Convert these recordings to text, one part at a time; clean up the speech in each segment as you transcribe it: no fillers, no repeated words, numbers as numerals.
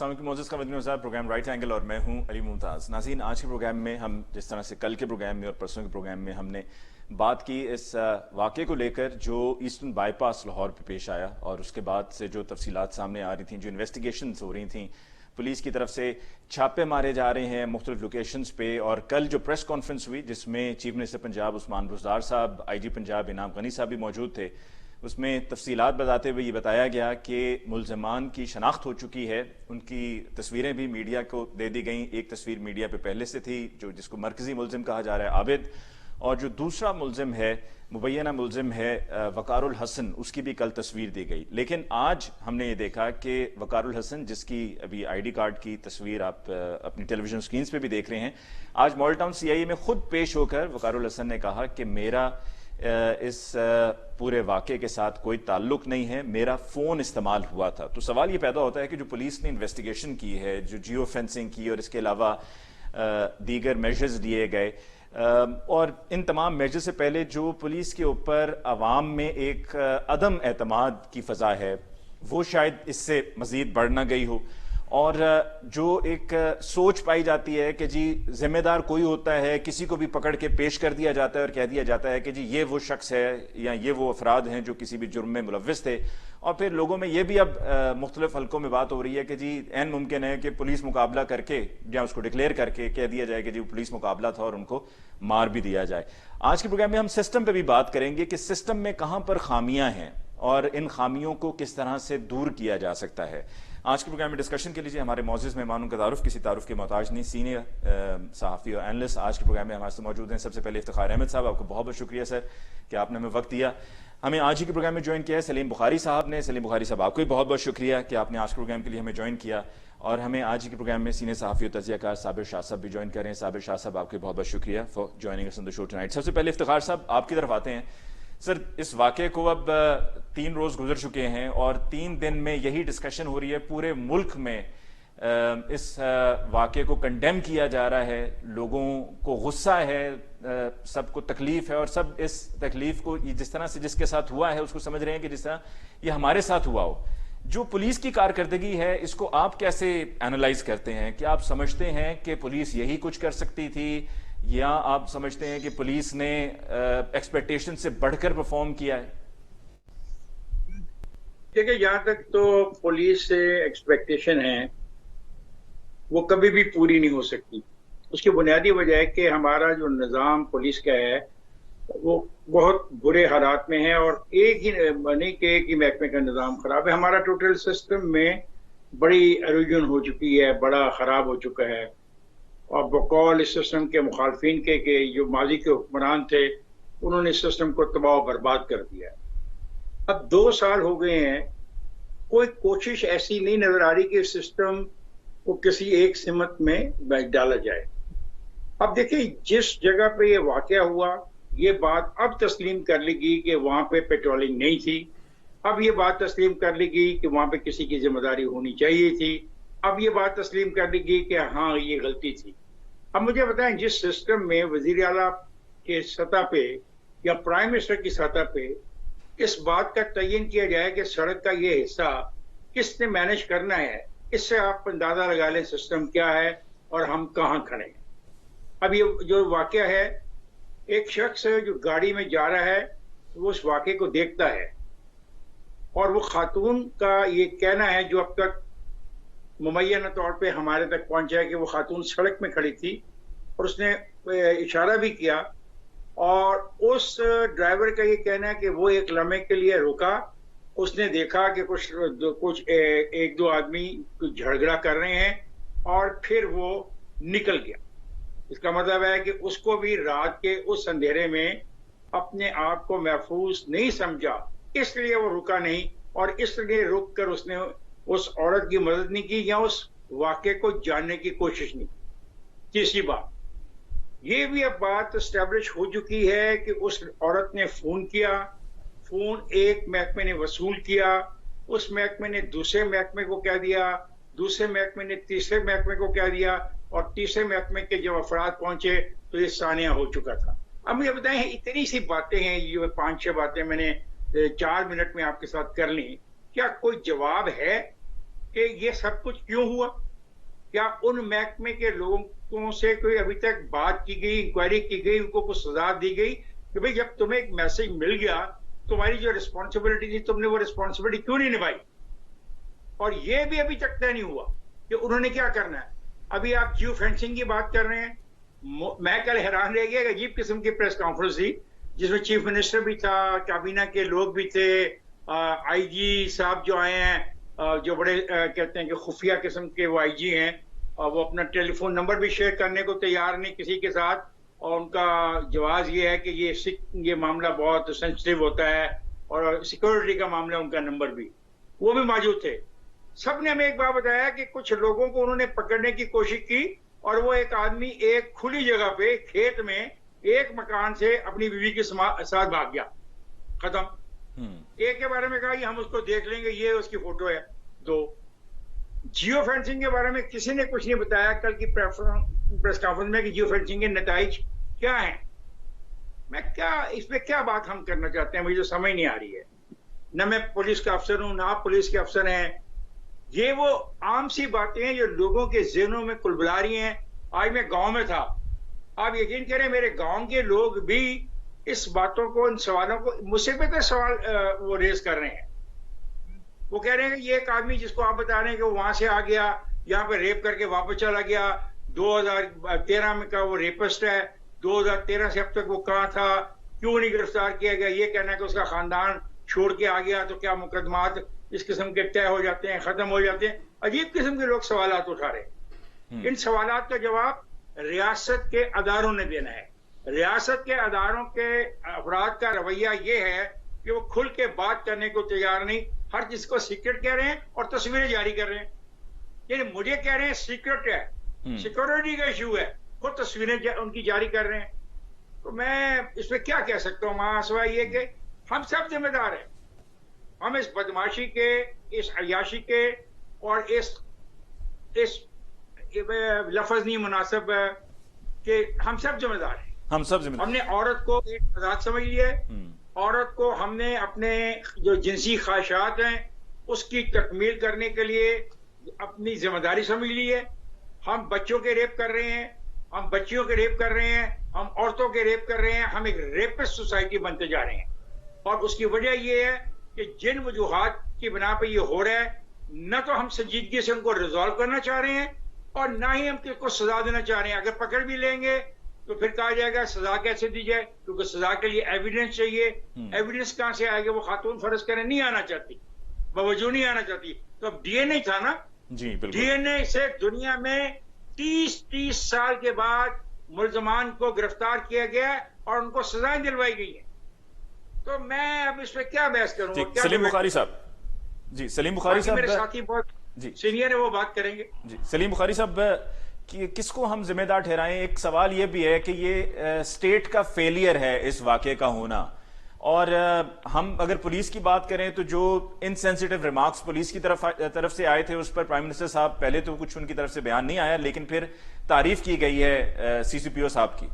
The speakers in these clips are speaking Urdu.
السلام علیکم معزز خواتین و حضرات، پروگرام رائٹ اینگل اور میں ہوں علی ممتاز۔ ناظرین، آج کے پروگرام میں ہم جس طرح سے کل کے پروگرام میں اور پرسوں کے پروگرام میں ہم نے بات کی اس واقعے کو لے کر جو ایسٹرن بائی پاس لاہور پہ پیش آیا اور اس کے بعد سے جو تفصیلات سامنے آ رہی تھیں، جو انویسٹیگیشنز ہو رہی تھیں، پولیس کی طرف سے چھاپے مارے جا رہے ہیں مختلف لوکیشنز پہ، اور کل جو پریس کانفرنس ہوئی جس میں چیف منسٹر پنجاب عثمان بزدار صاحب، آئی جی پنجاب انعام غنی صاحب بھی موجود تھے، اس میں تفصیلات بتاتے ہوئے یہ بتایا گیا کہ ملزمان کی شناخت ہو چکی ہے، ان کی تصویریں بھی میڈیا کو دے دی گئیں۔ ایک تصویر میڈیا پہ پہلے سے تھی جس کو مرکزی ملزم کہا جا رہا ہے عابد، اور جو دوسرا ملزم ہے، مبینہ ملزم ہے وقار الحسن، اس کی بھی کل تصویر دی گئی۔ لیکن آج ہم نے یہ دیکھا کہ وقار الحسن، جس کی ابھی آئی ڈی کارڈ کی تصویر آپ اپنی ٹیلی ویژن سکرینز پہ بھی دیکھ رہے ہیں، آج ماڈل ٹاؤن سی آئی اے میں خود پیش ہو کر وقار الحسن نے کہا کہ میرا اس پورے واقعے کے ساتھ کوئی تعلق نہیں ہے، میرا فون استعمال ہوا تھا۔ تو سوال یہ پیدا ہوتا ہے کہ جو پولیس نے انویسٹیگیشن کی ہے، جو جیو فینسنگ کی اور اس کے علاوہ دیگر میجرز لیے گئے، اور ان تمام میجر سے پہلے جو پولیس کے اوپر عوام میں ایک عدم اعتماد کی فضا ہے، وہ شاید اس سے مزید بڑھ نہ گئی ہو، اور جو ایک سوچ پائی جاتی ہے کہ جی ذمہ دار کوئی ہوتا ہے، کسی کو بھی پکڑ کے پیش کر دیا جاتا ہے اور کہہ دیا جاتا ہے کہ جی یہ وہ شخص ہے یا یہ وہ افراد ہیں جو کسی بھی جرم میں ملوث تھے، اور پھر لوگوں میں یہ بھی اب مختلف حلقوں میں بات ہو رہی ہے کہ جی عین ممکن ہے کہ پولیس مقابلہ کر کے یا اس کو ڈکلیئر کر کے کہہ دیا جائے کہ جی پولیس مقابلہ تھا اور ان کو مار بھی دیا جائے۔ آج کے پروگرام میں ہم سسٹم پہ بھی بات کریں گے کہ سسٹم میں کہاں پر خامیاں ہیں اور ان خامیوں کو کس طرح سے دور کیا جا سکتا ہے۔ آج کے پروگرام میں ڈسکشن کے لیے ہمارے معزز مہمانوں کا تعارف کسی تعارف کے محتاج نہیں، سینئر صحافی اور اینالسٹ آج کے پروگرام میں ہمارے ساتھ موجود ہیں۔ سب سے پہلے افتخار احمد صاحب، آپ کو بہت بہت شکریہ سر کہ آپ نے ہمیں وقت دیا۔ ہمیں آج ہی کے پروگرام میں جوائن کیا ہے سلیم بخاری صاحب نے۔ سلیم بخاری صاحب، آپ کو بھی بہت بہت شکریہ کہ آپ نے آج کے پروگرام کے لیے ہمیں جوائن کیا، اور ہمیں آج کے پروگرام میں سینئر صحافی اور تجزیہ کار صابر شاہ صاحب بھی جوائن کر رہے ہیں۔ صابر شاہ صاحب، آپ کو بہت بہت شکریہ for joining us on the show tonight. سب سے پہلے افتخار صاحب آپ کی طرف آتے ہیں۔ سر، اس واقعے کو اب 3 روز گزر چکے ہیں اور 3 دن میں یہی ڈسکشن ہو رہی ہے، پورے ملک میں اس واقعے کو کنڈیم کیا جا رہا ہے، لوگوں کو غصہ ہے، سب کو تکلیف ہے، اور سب اس تکلیف کو جس طرح سے جس کے ساتھ ہوا ہے اس کو سمجھ رہے ہیں کہ جس طرح یہ ہمارے ساتھ ہوا ہو۔ جو پولیس کی کارکردگی ہے، اس کو آپ کیسے اینالائز کرتے ہیں؟ کہ آپ سمجھتے ہیں کہ پولیس یہی کچھ کر سکتی تھی، یا آپ سمجھتے ہیں کہ پولیس نے ایکسپیکٹیشن سے بڑھ کر پرفارم کیا ہے؟ دیکھیں، جہاں تک تو پولیس سے ایکسپیکٹیشن ہے وہ کبھی بھی پوری نہیں ہو سکتی۔ اس کی بنیادی وجہ ہے کہ ہمارا جو نظام پولیس کا ہے وہ بہت برے حالات میں ہے، اور ایک ہی نہیں کہ ایک ہی محکمے کا نظام خراب ہے، ہمارا ٹوٹل سسٹم میں بڑی ایروجن ہو چکی ہے، بڑا خراب ہو چکا ہے، اور بقول اس سسٹم کے مخالفین کے کہ جو ماضی کے حکمران تھے انہوں نے اس سسٹم کو تباہ و برباد کر دیا ہے۔ اب 2 سال ہو گئے ہیں، کوئی کوشش ایسی نہیں نظر آ رہی کہ سسٹم کو کسی ایک سمت میں ڈالا جائے۔ اب دیکھیں، جس جگہ پہ یہ واقعہ ہوا، یہ بات اب تسلیم کر لی گئی کہ وہاں پہ پیٹرولنگ نہیں تھی، اب یہ بات تسلیم کر لی گئی کہ وہاں پہ کسی کی ذمہ داری ہونی چاہیے تھی، اب یہ بات تسلیم کر لی گئی کہ ہاں یہ غلطی تھی۔ اب مجھے بتائیں، جس سسٹم میں وزیر اعلیٰ کے سطح پہ یا پرائم منسٹر کی سطح پہ اس بات کا تعین کیا جائے کہ سڑک کا یہ حصہ کس نے مینج کرنا ہے، اس سے آپ اندازہ لگا لیں سسٹم کیا ہے اور ہم کہاں کھڑے ہیں۔ اب یہ جو واقعہ ہے، ایک شخص جو گاڑی میں جا رہا ہے وہ اس واقعے کو دیکھتا ہے، اور وہ خاتون کا یہ کہنا ہے جو اب تک مبینہ طور پہ ہمارے تک پہنچا ہے کہ وہ خاتون سڑک میں کھڑی تھی اور اس نے اشارہ بھی کیا، اور اس ڈرائیور کا یہ کہنا ہے کہ وہ ایک لمحے کے لیے رکا، اس نے دیکھا کہ کچھ 1-2 آدمی جھگڑا کر رہے ہیں اور پھر وہ نکل گیا۔ اس کا مطلب ہے کہ اس کو بھی رات کے اس اندھیرے میں اپنے آپ کو محفوظ نہیں سمجھا، اس لیے وہ رکا نہیں، اور اس لیے رک کر اس نے اس عورت کی مدد نہیں کی یا اس واقعے کو جاننے کی کوشش نہیں کی۔ تیسری بات، یہ بھی اب بات اسٹیبلش ہو چکی ہے کہ اس عورت نے فون کیا، فون ایک محکمے نے وصول کیا، اس محکمے نے دوسرے محکمے کو کہہ دیا، دوسرے محکمے نے تیسرے محکمے کو کہہ دیا، اور تیسرے محکمے کے جب افراد پہنچے تو یہ ثانیہ ہو چکا تھا۔ اب مجھے بتائیں، اتنی سی باتیں ہیں، یہ 5-6 باتیں میں نے 4 منٹ میں آپ کے ساتھ کر لیں، کیا کوئی جواب ہے کہ یہ سب کچھ کیوں ہوا؟ کیا ان محکمے کے لوگوں سے کوئی ابھی تک بات کی گئی، انکوائری کی گئی، ان کو کچھ سزا دی گئی کہ بھئی جب تمہیں ایک میسج مل گیا تمہاری جو رسپانسبلٹی تھی تم نے وہ رسپانسبلٹی کیوں نہیں نبھائی؟ اور یہ بھی ابھی تک طے نہیں ہوا کہ انہوں نے کیا کرنا ہے. ابھی آپ جیو فینسنگ کی بات کر رہے ہیں. میں کل حیران رہ گیا کہ عجیب قسم کی پریس کانفرنس تھی جس میں چیف منسٹر بھی تھا، کابینہ کے لوگ بھی تھے، آئی جی صاحب جو آئے ہیں جو بڑے کہتے ہیں کہ خفیہ قسم کے وہ آئی جی ہیں، وہ اپنا ٹیلی فون نمبر بھی شیئر کرنے کو تیار نہیں کسی کے ساتھ، اور ان کا جواز یہ ہے کہ یہ معاملہ بہت سینسٹیو ہوتا ہے اور سیکورٹی کا معاملہ ان کا نمبر بھی، وہ بھی موجود تھے. سب نے ہمیں ایک بات بتایا کہ کچھ لوگوں کو انہوں نے پکڑنے کی کوشش کی اور وہ ایک آدمی ایک کھلی جگہ پہ کھیت میں ایک مکان سے اپنی بیوی کے ساتھ بھاگ گیا. ختم. ایک کے بارے میں کہا کہ ہم اس کو دیکھ لیں گے، یہ اس کی فوٹو ہے. دو، جیو فینسنگ کے بارے میں کسی نے کچھ نہیں بتایا کل کی پریس کانفرنس میں کہ جیو فینسنگ کے نتائج کیا ہیں. میں کیا اس پہ کیا بات ہم کرنا چاہتے ہیں، مجھے تو سمجھ نہیں آ رہی ہے. نہ میں پولیس کا افسر ہوں، نہ آپ پولیس کے افسر ہیں. یہ وہ عام سی باتیں ہیں جو لوگوں کے ذہنوں میں کلبلا رہی ہیں. آج میں گاؤں میں تھا، آپ یقین کریں میرے گاؤں کے لوگ بھی اس باتوں کو، ان سوالوں کو مجھ سے بہتر سوال وہ ریز کر رہے ہیں. وہ کہہ رہے ہیں کہ یہ ایک آدمی جس کو آپ بتا رہے ہیں کہ وہ وہاں سے آ گیا، یہاں پہ ریپ کر کے واپس چلا گیا، 2013 میں کا وہ ریپسٹ ہے، 2013 سے اب تک وہ کہاں تھا، کیوں نہیں گرفتار کیا گیا. یہ کہنا ہے کہ اس کا خاندان چھوڑ کے آ گیا تو کیا مقدمات اس قسم کے طے ہو جاتے ہیں، ختم ہو جاتے ہیں. عجیب قسم کے لوگ سوالات اٹھا رہے ہیں. ان سوالات کا جواب ریاست کے اداروں نے دینا ہے. ریاست کے اداروں کے افراد کا رویہ یہ ہے کہ وہ کھل کے بات کرنے کو تیار نہیں، ہر چیز کو سیکرٹ کہہ رہے ہیں اور تصویریں جاری کر رہے ہیں. یعنی مجھے کہہ رہے ہیں سیکرٹ ہے، سیکورٹی کا ایشو ہے، خود تصویریں ان کی جاری کر رہے ہیں. تو میں اس پہ کیا کہہ سکتا ہوں ماں سوائے یہ کہ ہم سب ذمہ دار ہیں. ہم اس بدماشی کے، اس عیاشی کے اور اس لفظ نہیں مناسب کہ ہم سب ذمہ دار ہیں. ہم سب ذمہ دار. ہم نے عورت کو ایک آزاد سمجھ لیا ہے. عورت کو ہم نے اپنے جو جنسی خواہشات ہیں اس کی تکمیل کرنے کے لیے اپنی ذمہ داری سمجھ لی ہے. ہم بچوں کے ریپ کر رہے ہیں، ہم بچیوں کے ریپ کر رہے ہیں، ہم عورتوں کے ریپ کر رہے ہیں. ہم ایک ریپسٹ سوسائٹی بنتے جا رہے ہیں. اور اس کی وجہ یہ ہے کہ جن وجوہات کی بنا پہ یہ ہو رہا ہے، نہ تو ہم سنجیدگی سے ان کو ریزالو کرنا چاہ رہے ہیں اور نہ ہی ہم کس کو سزا دینا چاہ رہے ہیں. اگر پکڑ بھی لیں گے تو پھر کہا جائے گا سزا کیسے دی جائے، کیونکہ سزا کے لیے ایویڈنس چاہیے. ایویڈنس کہاں سے آئے گا؟ وہ خاتون فرض کریں نہیں آنا چاہتی، باوجود نہیں آنا چاہتی. تو اب ڈی این اے تھا نا، جی بالکل. ڈی این اے سے دنیا میں 30 سال کے بعد ملزمان کو گرفتار کیا گیا اور ان کو سزائیں دلوائی گئی ہیں. تو میں اب اس پہ کیا بحث کروں گا؟ سلیم بخاری صاحب، جی سلیم بخاری صاحب، میرے ساتھی بہت جی سینئر ہے، وہ بات کریں گے. جی سلیم بخاری صاحب، کس کو ہم ذمہ دار ٹھہرائیں؟ ایک سوال یہ بھی ہے کہ یہ اسٹیٹ کا فیلئر ہے اس واقعے کا ہونا، اور ہم اگر پولیس کی بات کریں تو جو انسینسٹیو ریمارکس پولیس کی طرف سے آئے تھے اس پر پرائم منسٹر صاحب پہلے تو کچھ ان کی طرف سے بیان نہیں آیا، لیکن پھر تعریف کی گئی ہے سی سی پی او صاحب کی.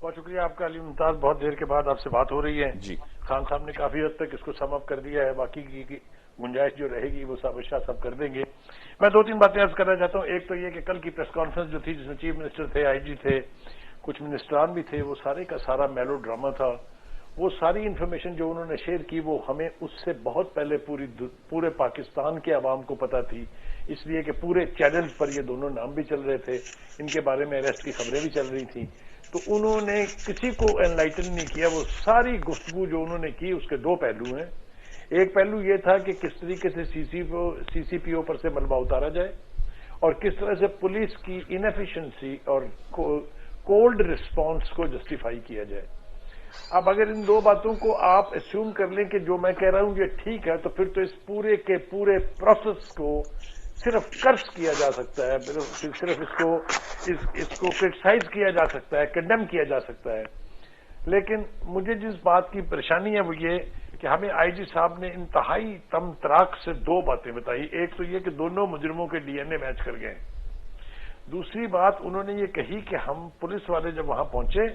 بہت شکریہ آپ کا علی ممتاز. بہت دیر کے بعد آپ سے بات ہو رہی ہے. جی خان صاحب نے کافی حد تک اس کو سم اپ کر دیا ہے، باقی کی گنجائش جو رہے گی وہ صاحب شاہ صاحب کر دیں گے. میں 2-3 باتیں عرض کرنا چاہتا ہوں. ایک تو یہ کہ کل کی پریس کانفرنس جو تھی جس میں چیف منسٹر تھے، آئی جی تھے، کچھ منسٹران بھی تھے، وہ سارے کا سارا میلو ڈرامہ تھا. وہ ساری انفارمیشن جو انہوں نے شیئر کی وہ ہمیں اس سے بہت پہلے پورے پاکستان کے عوام کو پتا تھی، اس لیے کہ پورے چینلز پر یہ دونوں نام بھی چل رہے تھے، ان کے بارے میں اریسٹ کی خبریں بھی چل رہی تھیں. تو انہوں نے کسی کو انلائٹن نہیں کیا. وہ ساری گفتگو جو انہوں نے کی اس کے 2 پہلو ہیں. ایک پہلو یہ تھا کہ کس طریقے سے سی سی پی او پر سے ملبہ اتارا جائے اور کس طرح سے پولیس کی انیفیشنسی اور کولڈ رسپانس کو جسٹیفائی کیا جائے. اب اگر ان 2 باتوں کو آپ اسیوم کر لیں کہ جو میں کہہ رہا ہوں یہ ٹھیک ہے، تو پھر تو اس پورے کے پورے پروسیس کو صرف کرس کیا جا سکتا ہے، صرف اس کو کرٹیسائز کیا جا سکتا ہے، کنڈیم کیا جا سکتا ہے. لیکن مجھے جس بات کی پریشانی ہے وہ یہ کہ ہمیں آئی جی صاحب نے انتہائی تم تراک سے 2 باتیں بتائی. ایک تو یہ کہ دونوں مجرموں کے ڈی این اے میچ کر گئے. دوسری بات انہوں نے یہ کہی کہ ہم پولیس والے جب وہاں پہنچے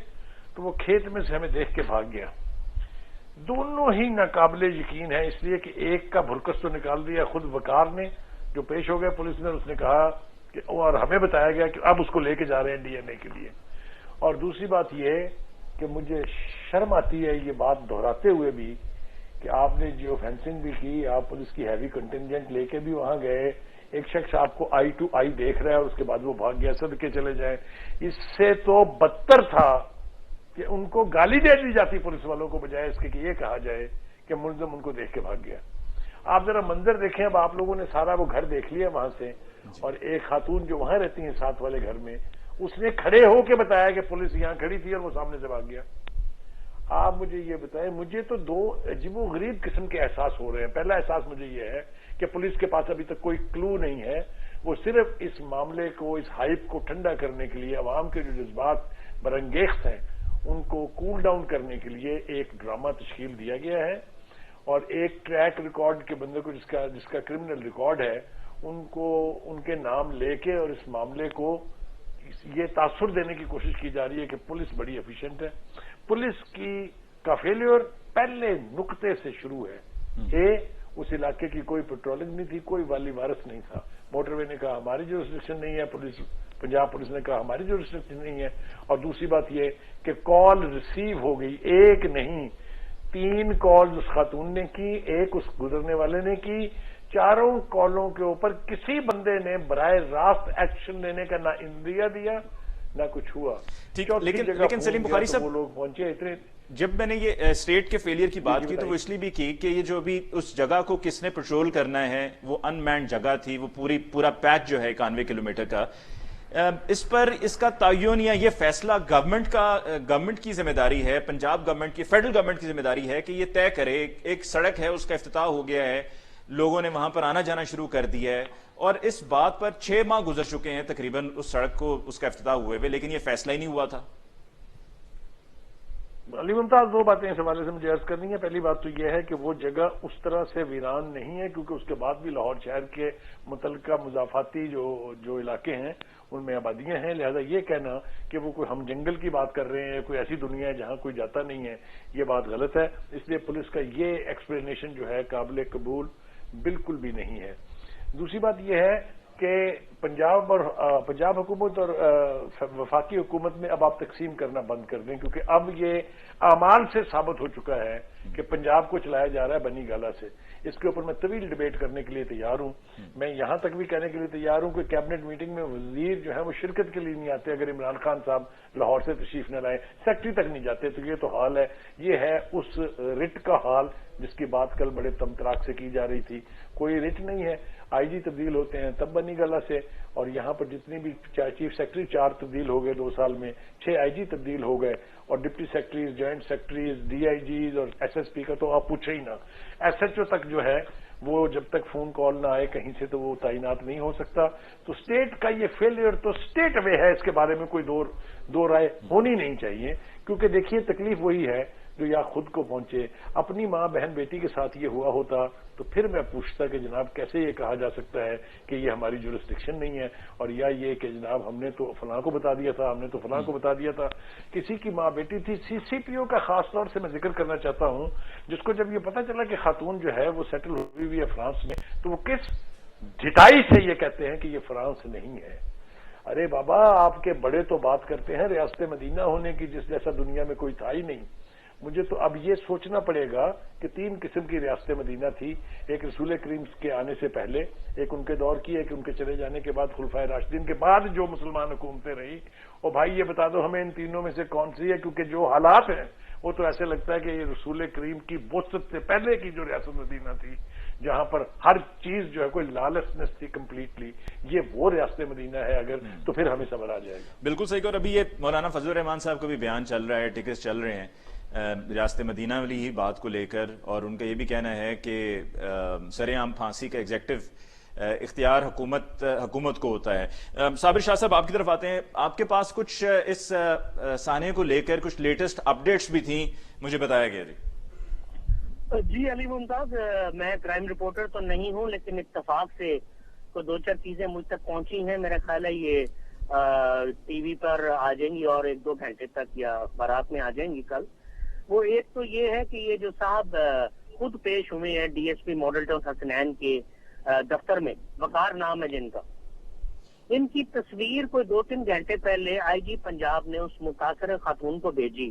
تو وہ کھیت میں سے ہمیں دیکھ کے بھاگ گیا. دونوں ہی ناقابل یقین ہیں، اس لیے کہ ایک کا بھرکس تو نکال دیا خود وقار نے جو پیش ہو گیا پولیس نے، اس نے کہا کہ اور ہمیں بتایا گیا کہ اب اس کو لے کے جا رہے ہیں ڈی این اے کے لیے. اور دوسری بات یہ کہ مجھے شرم آتی ہے یہ بات دہراتے ہوئے بھی کہ آپ نے جیو فینسنگ بھی کی، آپ پولیس کی ہیوی کنٹینجنٹ لے کے بھی وہاں گئے، ایک شخص آپ کو آئی ٹو آئی دیکھ رہا ہے اور اس کے بعد وہ بھاگ گیا، صدقے چلے جائیں. اس سے تو بدتر تھا کہ ان کو گالی دے دی جاتی پولیس والوں کو، بجائے اس کے کہ یہ کہا جائے کہ ملزم ان کو دیکھ کے بھاگ گیا. آپ ذرا منظر دیکھیں، اب آپ لوگوں نے سارا وہ گھر دیکھ لیا وہاں سے، اور ایک خاتون جو وہاں رہتی ہیں ساتھ والے گھر میں، اس نے کھڑے ہو کے بتایا کہ پولیس یہاں کھڑی تھی اور وہ سامنے سے بھاگ گیا. آپ مجھے یہ بتائیں، مجھے تو دو عجیب و غریب قسم کے احساس ہو رہے ہیں. پہلا احساس مجھے یہ ہے کہ پولیس کے پاس ابھی تک کوئی کلو نہیں ہے، وہ صرف اس معاملے کو، اس ہائپ کو ٹھنڈا کرنے کے لیے، عوام کے جو جذبات برانگیخت ہیں ان کو کول ڈاؤن کرنے کے لیے ایک ڈرامہ تشکیل دیا گیا ہے، اور ایک ٹریک ریکارڈ کے بندے کو جس کا کرمنل ریکارڈ ہے ان کو ان کے نام لے کے اور اس معاملے کو یہ تاثر دینے کی کوشش کی جا رہی ہے کہ پولیس بڑی ایفیشینٹ ہے. پولیس کا فیلئر پہلے نقطے سے شروع ہے. اس علاقے کی کوئی پیٹرولنگ نہیں تھی، کوئی والی وارث نہیں تھا. موٹر وے نے کہا ہماری جورسڈکشن نہیں ہے، پنجاب پولیس نے کہا ہماری جورسڈکشن نہیں ہے. اور دوسری بات یہ کہ کال ریسیو ہو گئی، ایک نہیں 3 کال اس خاتون نے کی، ایک اس گزرنے والے نے کی. چاروں کالوں کے اوپر کسی بندے نے براہ راست ایکشن لینے کا نہ اندیا دیا نہ کچھ ہوا. ٹھیک، لیکن سلیم بخاری صاحب، وہ لوگ پہنچے اتنے. جب میں نے یہ اسٹیٹ کے فیلئر کی بات کی تو وہ اس لیے بھی کی کہ یہ جو ابھی اس جگہ کو کس نے پٹرول کرنا ہے، وہ ان مینڈ جگہ تھی، وہ پورا پیچ جو ہے 91 کلومیٹر کا، اس پر اس کا تعین یا یہ فیصلہ گورنمنٹ کی ذمہ داری ہے، پنجاب گورنمنٹ کی، فیڈرل گورنمنٹ کی ذمہ داری ہے کہ یہ طے کرے. ایک سڑک ہے، اس کا افتتاح ہو گیا ہے، لوگوں نے وہاں پر آنا جانا شروع کر دیا ہے، اور اس بات پر 6 ماہ گزر چکے ہیں تقریباً اس سڑک کو، اس کا افتتاح ہوئے ہوئے، لیکن یہ فیصلہ ہی نہیں ہوا تھا. علی ممتاز، 2 باتیں اس حوالے سے مجھے عرض کرنی ہے. پہلی بات تو یہ ہے کہ وہ جگہ اس طرح سے ویران نہیں ہے، کیونکہ اس کے بعد بھی لاہور شہر کے متعلقہ مضافاتی جو علاقے ہیں ان میں آبادیاں ہیں. لہذا یہ کہنا کہ وہ کوئی ہم جنگل کی بات کر رہے ہیں، کوئی ایسی دنیا ہے جہاں کوئی جاتا نہیں ہے، یہ بات غلط ہے. اس لیے پولیس کا یہ ایکسپلینیشن جو ہے قابل قبول بالکل بھی نہیں ہے. دوسری بات یہ ہے کہ پنجاب حکومت اور وفاقی حکومت میں اب آپ تقسیم کرنا بند کر دیں، کیونکہ اب یہ اعمال سے ثابت ہو چکا ہے کہ پنجاب کو چلایا جا رہا ہے بنی گالہ سے. اس کے اوپر میں طویل ڈیبیٹ کرنے کے لیے تیار ہوں. میں یہاں تک بھی کہنے کے لیے تیار ہوں کہ کیبنٹ میٹنگ میں وزیر جو ہے وہ شرکت کے لیے نہیں آتے اگر عمران خان صاحب لاہور سے تشریف نہ لائیں، سیکٹری تک نہیں جاتے. تو یہ تو حال ہے، یہ ہے اس رٹ کا حال جس کی بات کل بڑے تمتراک سے کی جا رہی تھی. کوئی رٹ نہیں ہے، آئی جی تبدیل ہوتے ہیں تب بنی گالہ سے، اور یہاں پر جتنی بھی چیف سیکرٹری 4 تبدیل ہو گئے 2 سال میں، 6 آئی جی تبدیل ہو گئے، اور deputy secretaries, joint secretaries, D I Gs اور ایس ایس پی کا تو آپ پوچھیں ہی نہ. ایس ایچ او تک جو ہے وہ جب تک فون کال نہ آئے کہیں سے تو وہ تعینات نہیں ہو سکتا. تو اسٹیٹ کا یہ فیلئر تو اسٹیٹ وے ہے، اس کے بارے میں کوئی دو رائے ہونی نہیں چاہیے. کیونکہ دیکھیے تکلیف وہی ہے جو یا خود کو پہنچے. اپنی ماں بہن بیٹی کے ساتھ یہ ہوا ہوتا تو پھر میں پوچھتا کہ جناب کیسے یہ کہا جا سکتا ہے کہ یہ ہماری جورسڈکشن نہیں ہے، اور یا یہ کہ جناب ہم نے تو فلاں کو بتا دیا تھا، ہم نے تو فلاں کو بتا دیا تھا. کسی کی ماں بیٹی تھی. سی سی پی او کا خاص طور سے میں ذکر کرنا چاہتا ہوں، جس کو جب یہ پتا چلا کہ خاتون جو ہے وہ سیٹل ہوئی ہوئی ہے فرانس میں، تو وہ کس ڈھٹائی سے یہ کہتے ہیں کہ یہ فرانس نہیں ہے. ارے بابا، آپ کے بڑے تو بات کرتے ہیں ریاست مدینہ ہونے کی، جس جیسا دنیا میں کوئی تھا ہی نہیں. مجھے تو اب یہ سوچنا پڑے گا کہ 3 قسم کی ریاست مدینہ تھی. ایک رسول کریم کے آنے سے پہلے، ایک ان کے دور کی، ایک ان کے چلے جانے کے بعد خلفائے راشدین کے بعد جو مسلمان حکومتیں رہی. اور بھائی یہ بتا دو ہمیں ان تینوں میں سے کون سی ہے، کیونکہ جو حالات ہیں وہ تو ایسے لگتا ہے کہ یہ رسول کریم کی بعثت سے پہلے کی جو ریاست مدینہ تھی، جہاں پر ہر چیز جو ہے کوئی لالسنس تھی کمپلیٹلی، یہ وہ ریاست مدینہ ہے اگر، تو پھر ہمیں صبر آ جائے گا. بالکل صحیح. اور ابھی یہ مولانا فضل الرحمان صاحب کا بھی بیان چل رہا ہے، ٹکٹس چل رہے ہیں ریاست مدینہ والی ہی بات کو لے کر، اور ان کا یہ بھی کہنا ہے کہ سر عام پھانسی کا ایگزیکٹو اختیار حکومت کو ہوتا ہے. صابر شاہ صاحب آپ کی طرف آتے ہیں. آپ کے پاس کچھ اس سانحے کو لے کر کچھ لیٹسٹ اپڈیٹس بھی تھیں، مجھے بتایا گیا. جی علی ممتاز، میں کرائم رپورٹر تو نہیں ہوں، لیکن اتفاق سے کوئی 2-4 چیزیں مجھ تک پہنچی ہیں. میرا خیال ہے یہ ٹی وی پر آ جائیں گی اور 1-2 گھنٹے تک یا اخبارات میں آ جائیں گی کل. وہ ایک تو یہ ہے کہ یہ جو صاحب خود پیش ہوئے ہیں D S P model town Hasnain کے دفتر میں، وقار نام ہے جن کا، ان کی تصویر کوئی 2-3 گھنٹے پہلے آئی جی پنجاب نے اس متاثرہ خاتون کو بھیجی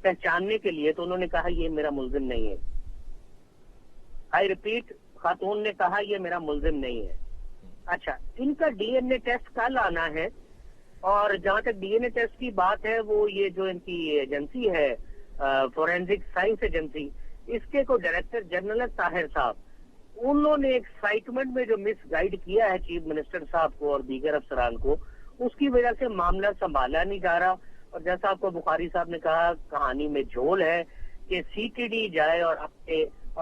پہچاننے کے لیے، تو انہوں نے کہا یہ میرا ملزم نہیں ہے. آئی ریپیٹ، خاتون نے کہا یہ میرا ملزم نہیں ہے. اچھا، ان کا ڈی این اے ٹیسٹ کل آنا ہے، اور جہاں تک ڈی این اے ٹیسٹ کی بات ہے، وہ یہ جو ان کی ایجنسی ہے فورینزک سائنس ایجنسی، اس کے کو ڈائریکٹر جنرل طاہر صاحب، انہوں نے ایک سائٹمنٹ میں جو مس گائیڈ کیا ہے چیف منسٹر صاحب کو اور دیگر افسران کو، اس کی وجہ سے معاملہ سنبھالا نہیں جا رہا. اور جیسا آپ کو بخاری صاحب نے کہا، کہانی میں جھول ہے کہ سی ٹی ڈی جائے اور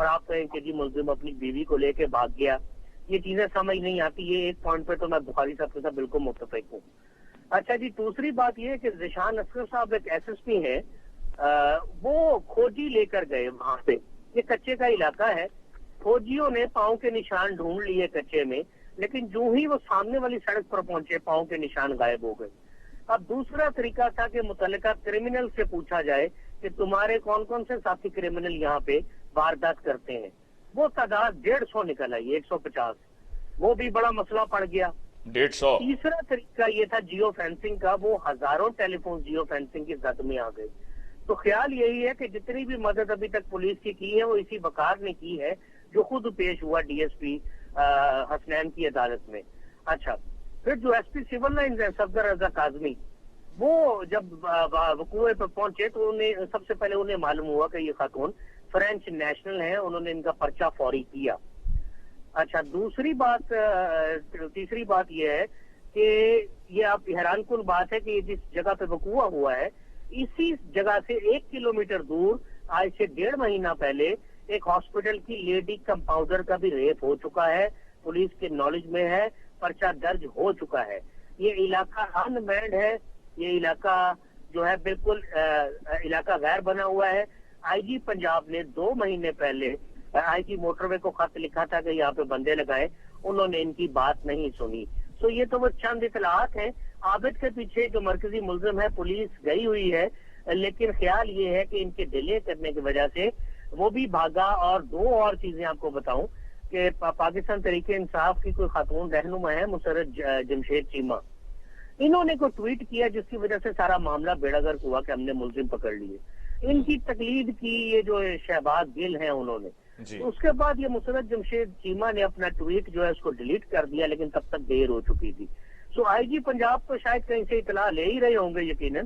آپ کہیں کہ جی ملزم اپنی بیوی کو لے کے بھاگ گیا. یہ چیزیں سمجھ نہیں آتی. یہ ایک پوائنٹ پہ تو میں بخاری صاحب کے ساتھ بالکل متفق ہوں. اچھا جی، دوسری بات یہ ہے کہ ذیشان اصغر صاحب ایک ایس ایس پی ہیں، وہ کھوجی لے کر گئے وہاں پہ. یہ کچے کا علاقہ ہے، فوجیوں نے پاؤں کے نشان ڈھونڈ لیے کچے میں، لیکن جو ہی وہ سامنے والی سڑک پر پہنچے پاؤں کے نشان غائب ہو گئے. اب دوسرا طریقہ تھا کہ متعلقہ کرمنل سے پوچھا جائے کہ تمہارے کون کون سے ساتھی کرمنل یہاں پہ واردات کرتے ہیں. وہ تعداد 150 نکل آئی، 150. وہ بھی بڑا مسئلہ پڑ گیا. 150. تیسرا طریقہ یہ تھا جیو فینسنگ کا. وہ ہزاروں ٹیلی فون جیو فینسنگ کی زد میں آ گئے. تو خیال یہی ہے کہ جتنی بھی مدد ابھی تک پولیس کی ہے وہ اسی وقار نے کی ہے جو خود پیش ہوا ڈی ایس پی حسنین کی عدالت میں. اچھا، پھر جو ایس پی سول لائنز ہیں صفدر رضا کاظمی، وہ جب وقوع پہ پہنچے تو سب سے پہلے انہیں معلوم ہوا کہ یہ خاتون فرینچ نیشنل ہیں. انہوں نے ان کا پرچہ فوری کیا. اچھا، تیسری بات یہ ہے کہ یہ آپ حیران کن بات ہے کہ جس جگہ پہ وقوع ہوا ہے، اسی جگہ سے 1 کلومیٹر دور آج سے 1.5 مہینہ پہلے ایک ہاسپٹل کی لیڈی کمپاؤنڈر کا بھی ریپ ہو چکا ہے. پولیس کے نالج میں ہے، پرچہ درج ہو چکا ہے. یہ علاقہ ان مینڈ ہے، یہ علاقہ جو ہے بالکل علاقہ غیر بنا ہوا ہے. آئی جی پنجاب نے 2 مہینے پہلے آئی جی موٹر وے کو خط لکھا تھا کہ یہاں پہ بندے لگائے، انہوں نے ان کی بات نہیں سنی. سو یہ تو وہ چند اطلاعات ہیں. عابد کے پیچھے جو مرکزی ملزم ہے پولیس گئی ہوئی ہے، لیکن خیال یہ ہے کہ ان کے ڈیلے کرنے کی وجہ سے وہ بھی بھاگا. اور 2 اور چیزیں آپ کو بتاؤں کہ پاکستان تحریک انصاف کی کوئی خاتون رہنما ہے مسرت جمشید چیمہ، انہوں نے کوئی ٹویٹ کیا جس کی وجہ سے سارا معاملہ بیڑا گرک ہوا کہ ہم نے ملزم پکڑ لیے. ان کی تقلید کی یہ جو شہباز گل ہیں انہوں نے جی. اس کے بعد یہ مسرت جمشید چیمہ نے اپنا ٹویٹ جو ہے اس کو ڈیلیٹ کر دیا، لیکن تب تک دیر ہو چکی تھی. سو آئی جی پنجاب تو شاید کہیں سے اطلاع لے ہی رہے ہوں گے یقیناً.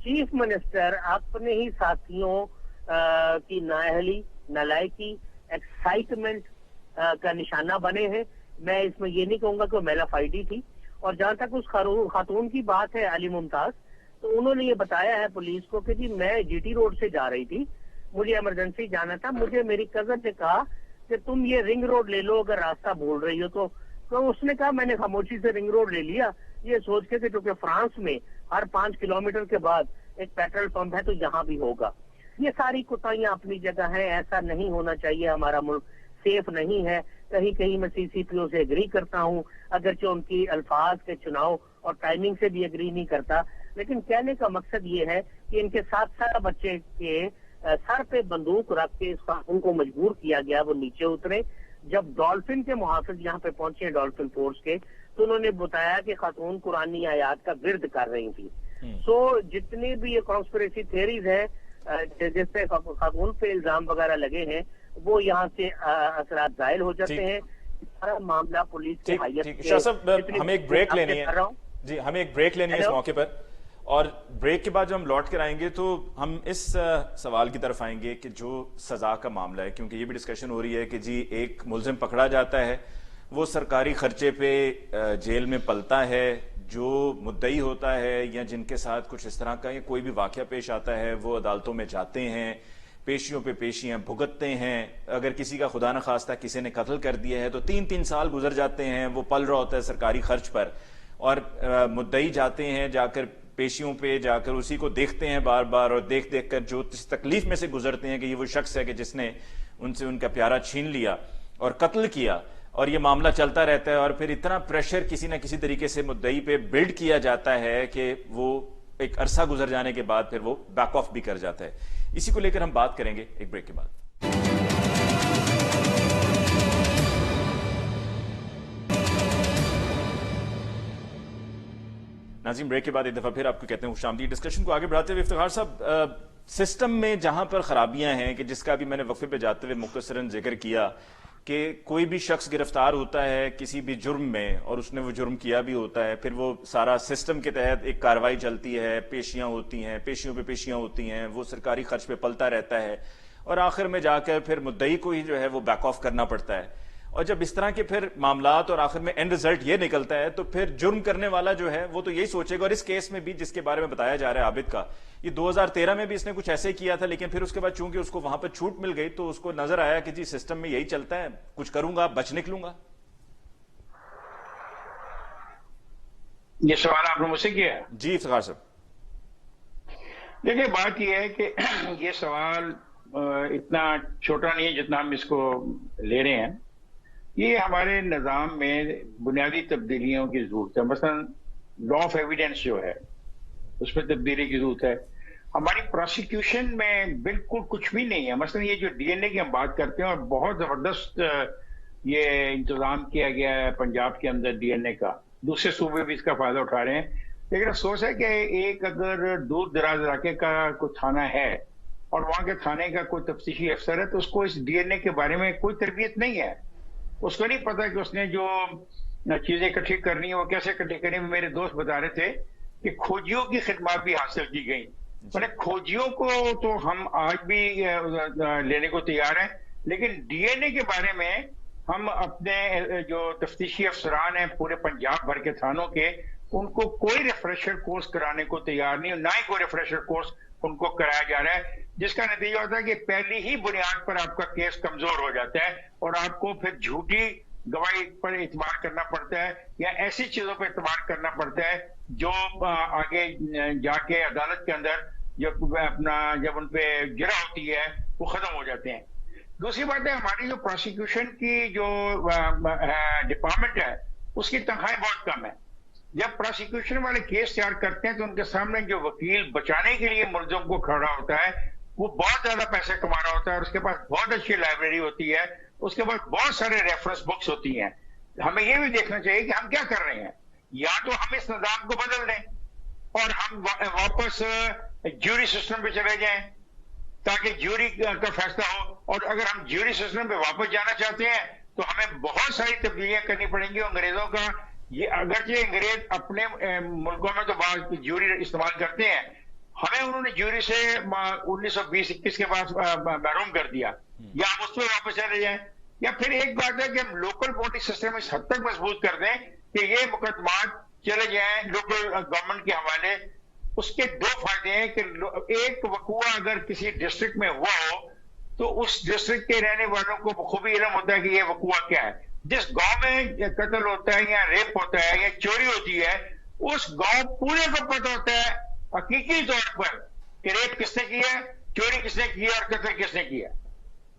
چیف منسٹر اپنے ہی ساتھیوں کی نااہلی، نالائکی، ایکسائٹمنٹ کا نشانہ بنے ہیں. میں اس میں یہ نہیں کہوں گا کہ وہ میلا فائڈی تھی. اور جہاں تک اس خاتون کی بات ہے علی ممتاز، تو انہوں نے یہ بتایا ہے پولیس کو کہ جی میں جی ٹی روڈ سے جا رہی تھی، مجھے ایمرجنسی جانا تھا، مجھے میری کزن نے کہا کہ تم یہ رنگ روڈ لے لو اگر راستہ بھول رہی ہو تو اس نے کہا میں نے خاموشی سے رنگ روڈ لے لیا، یہ سوچ کے کہ چونکہ فرانس میں ہر 5 کلومیٹر کے بعد ایک پیٹرول پمپ ہے تو یہاں بھی ہوگا. یہ ساری کوتاہیاں اپنی جگہ ہیں. ایسا نہیں ہونا چاہیے. ہمارا ملک سیف نہیں ہے. کہیں کہیں میں سی سی پی او سے ایگری کرتا ہوں، اگرچہ ان کی الفاظ کے چناؤ اور ٹائمنگ سے بھی ایگری نہیں کرتا، لیکن کہنے کا مقصد یہ ہے کہ ان کے 7 سالہ بچے کے سر پہ بندوق رکھ کے اس خاتون کو مجبور کیا گیا وہ نیچے اترے. جب ڈولفن کے محافظ یہاں پہ پہنچے ہیں ڈولفن فورس کے، تو انہوں نے بتایا کہ خاتون قرآنی آیات کا ورد کر رہی تھی. سو جتنی بھی یہ کانسپریسی تھیریز ہیں جس سے خاتون پہ الزام وغیرہ لگے ہیں، وہ یہاں سے اثرات ظاہر ہو جاتے ہیں. سارا معاملہ پولیس کی حیثیت شاہ صاحب ہمیں ایک بریک لینی ہے. جی ہمیں ایک بریک لینی ہے اس موقع پر، اور بریک کے بعد جب ہم لوٹ کر آئیں گے تو ہم اس سوال کی طرف آئیں گے کہ جو سزا کا معاملہ ہے، کیونکہ یہ بھی ڈسکشن ہو رہی ہے کہ جی ایک ملزم پکڑا جاتا ہے، وہ سرکاری خرچے پہ جیل میں پلتا ہے، جو مدعی ہوتا ہے یا جن کے ساتھ کچھ اس طرح کا کوئی بھی واقعہ پیش آتا ہے وہ عدالتوں میں جاتے ہیں، پیشیوں پہ پیشیاں بھگتتے ہیں. اگر کسی کا خدا نخواستہ کسی نے قتل کر دیا ہے تو 3 سال گزر جاتے ہیں، وہ پل رہا ہوتا ہے سرکاری خرچ پر، اور مدعی جاتے ہیں، جا کر پیشیوں پہ جا کر اسی کو دیکھتے ہیں بار بار، اور دیکھ کر جو تکلیف میں سے گزرتے ہیں کہ یہ وہ شخص ہے کہ جس نے ان سے ان کا پیارا چھین لیا اور قتل کیا، اور یہ معاملہ چلتا رہتا ہے. اور پھر اتنا پریشر کسی نہ کسی طریقے سے مدعی پہ بلڈ کیا جاتا ہے کہ وہ ایک عرصہ گزر جانے کے بعد پھر وہ بیک آف بھی کر جاتا ہے. اسی کو لے کر ہم بات کریں گے ایک بریک کے بعد. ناظرین بریک کے بعد ایک دفعہ پھر آپ کو کہتے ہیں خوش آمدید. ڈسکشن کو آگے بڑھاتے ہوئے افتخار صاحب، سسٹم میں جہاں پر خرابیاں ہیں کہ جس کا بھی میں نے وقفے پہ جاتے ہوئے مختصراً ذکر کیا کہ کوئی بھی شخص گرفتار ہوتا ہے کسی بھی جرم میں اور اس نے وہ جرم کیا بھی ہوتا ہے، پھر وہ سارا سسٹم کے تحت ایک کارروائی چلتی ہے، پیشیاں ہوتی ہیں، پیشیوں پہ پیشیاں ہوتی ہیں، وہ سرکاری خرچ پہ پلتا رہتا ہے اور آخر میں جا کر پھر مدعی کو ہی جو ہے وہ بیک آف کرنا پڑتا ہے. اور جب اس طرح کے پھر معاملات اور آخر میں اینڈ رزلٹ یہ نکلتا ہے تو پھر جرم کرنے والا جو ہے وہ تو یہی سوچے گا. اور اس کیس میں بھی جس کے بارے میں بتایا جا رہا ہے عابد کا، یہ 2013 میں بھی اس نے کچھ ایسے کیا تھا، لیکن پھر اس کے بعد چونکہ اس کو وہاں پہ چھوٹ مل گئی تو اس کو نظر آیا کہ جی سسٹم میں یہی چلتا ہے، کچھ کروں گا بچ نکلوں گا. یہ سوال آپ نے مجھ سے کیا ہے؟ جی افتخار صاحب. دیکھیں بات یہ ہے کہ یہ سوال اتنا چھوٹا نہیں ہے جتنا ہم اس کو لے رہے ہیں. یہ ہمارے نظام میں بنیادی تبدیلیوں کی ضرورت ہے. مثلا لا آف ایویڈنس جو ہے اس میں تبدیلی کی ضرورت ہے. ہماری پروسیکیوشن میں بالکل کچھ بھی نہیں ہے. مثلا یہ جو ڈی این اے کی ہم بات کرتے ہیں اور بہت زبردست یہ انتظام کیا گیا ہے پنجاب کے اندر ڈی این اے کا، دوسرے صوبے بھی اس کا فائدہ اٹھا رہے ہیں. لیکن افسوس ہے کہ ایک اگر دور دراز علاقے کا کوئی تھانہ ہے اور وہاں کے تھانے کا کوئی تفتیشی افسر ہے تو اس کو اس ڈی این اے کے بارے میں کوئی تربیت نہیں ہے. اس کو نہیں پتا کہ اس نے جو چیزیں اکٹھی کرنی ہیں وہ کیسے اکٹھی کرنی ہیں. میرے دوست بتا رہے تھے کہ کھوجیوں کی خدمات بھی حاصل کی گئی. کھوجیوں کو تو ہم آج بھی لینے کو تیار ہیں، لیکن ڈی این اے کے بارے میں ہم اپنے جو تفتیشی افسران ہیں پورے پنجاب بھر کے تھانوں کے، ان کو کوئی ریفریشر کورس کرانے کو تیار نہیں، نہ ہی کوئی ریفریشر کورس ان کو کرایا جا رہا ہے، جس کا نتیجہ ہوتا ہے کہ پہلی ہی بنیاد پر آپ کا کیس کمزور ہو جاتا ہے اور آپ کو پھر جھوٹی گواہی پر اعتبار کرنا پڑتا ہے یا ایسی چیزوں پر اعتبار کرنا پڑتا ہے جو آگے جا کے عدالت کے اندر جب ان پہ گرا ہوتی ہے وہ ختم ہو جاتے ہیں. دوسری بات ہے ہماری جو پروسیکیوشن کی جو ڈپارٹمنٹ ہے اس کی تنخواہیں بہت کم ہے. جب پروسیکیوشن والے کیس تیار کرتے ہیں تو ان کے سامنے جو وکیل بچانے کے لیے ملزم کو کھڑا ہوتا ہے وہ بہت زیادہ پیسے کما رہا ہوتا ہے اور اس کے پاس بہت اچھی لائبریری ہوتی ہے، اس کے پاس بہت سارے ریفرنس بکس ہوتی ہیں. ہمیں یہ بھی دیکھنا چاہیے کہ ہم کیا کر رہے ہیں. یا تو ہم اس نظام کو بدل دیں اور ہم واپس جیوری سسٹم پہ چلے جائیں تاکہ جیوری کا فیصلہ ہو، اور اگر ہم جیوری سسٹم پہ واپس جانا چاہتے ہیں تو ہمیں بہت ساری تبدیلیاں کرنی پڑیں گی. انگریزوں کا یہ اگرچہ انگریز اپنے ملکوں میں تو بعض جیوری استعمال کرتے ہیں، ہمیں انہوں نے جیوری سے 1920-21 کے بعد محروم کر دیا. یا ہم اس پہ واپس چلے جائیں، یا پھر ایک بات ہے کہ ہم لوکل پولیٹک سسٹم اس حد تک مضبوط کر دیں کہ یہ مقدمات چلے جائیں لوکل گورنمنٹ کے حوالے. اس کے دو فائدے ہیں کہ ایک وقوع اگر کسی ڈسٹرکٹ میں ہوا ہو تو اس ڈسٹرکٹ کے رہنے والوں کو بخوبی علم ہوتا ہے کہ یہ وقوع کیا ہے. جس گاؤں میں قتل ہوتا ہے یا ریپ ہوتا ہے یا چوری ہوتی ہے اس گاؤں پورے کو پتہ ہوتا ہے حقیقی طور پر کہ ریپ کس نے کیا، چوری کس نے کیا اور قتل کس نے کیا.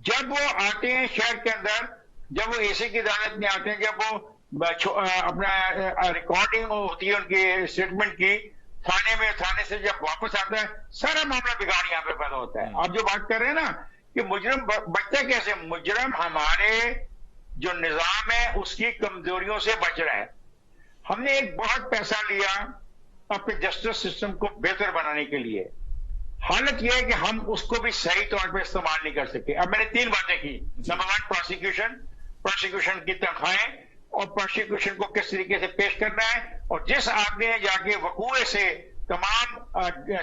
جب وہ آتے ہیں شہر کے اندر، جب وہ اے سی کی عدالت میں آتے ہیں، جب وہ اپنا ریکارڈنگ ہوتی ہے ان کی اسٹیٹمنٹ کی تھانے سے جب واپس آتا ہے سارا معاملہ بگاڑ یہاں پہ پیدا ہوتا ہے. آپ جو بات کر رہے ہیں نا کہ مجرم بچتا کیسے، مجرم ہمارے جو نظام ہے اس کی کمزوریوں سے بچ رہا ہے. ہم نے ایک بہت پیسہ لیا اپنے جسٹس سسٹم کو بہتر بنانے کے لیے. حالت یہ ہے کہ ہم اس کو بھی صحیح طور پہ استعمال نہیں کر سکے. اب میں نے 3 باتیں کی. نمبر 1 پروسیکیوشن کی تنخواہیں اور پروسیکیوشن کو کس طریقے سے پیش کرنا ہے، اور جس آدمی نے جا کے وقوع سے تمام